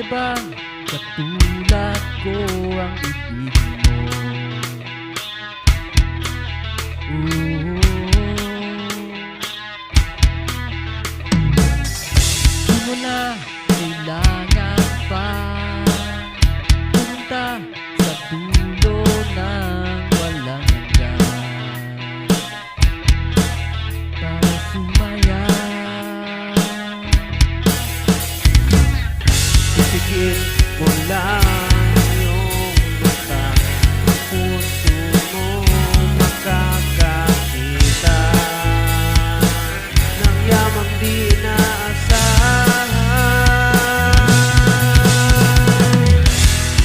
ba katulad ko ang ibig mo? Di mo na kailangan pa pumunta sa dulo ng walang hanggan para sumaya. Isikip mo lang yung mata, puso mo makakakita ng yamang di naasahan.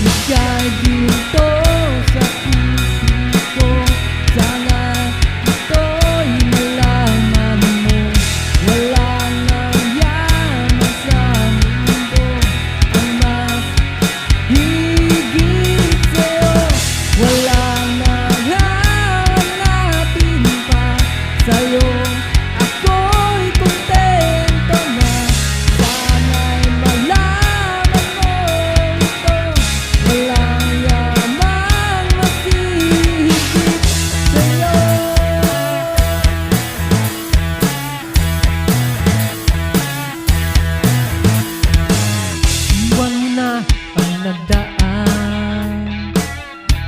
Ika'y ginto sa puso ko, sana ito'y malaman mo. Wala nang yaman sa mundo ang mas higit sa'yo. Wala nang hahanapin pa sa'yo. Ako'y kontento na, sana'y malaman mo ito. Walang yaman mas higit sa'yo. Iwan mo na ang nagdaan,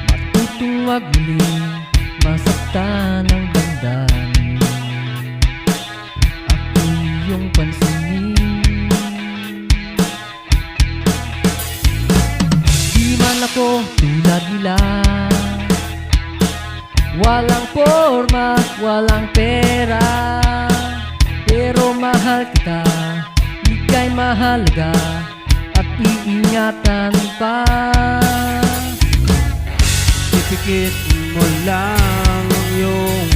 matutong wag muling masaktan ang damdamin. Ako'y iyong pansinin, di man ako tulad nila. Walang forma, walang pera, pero mahal kita, ika'y mahalaga at iingatan pa. Ipikit mo lang ang iyong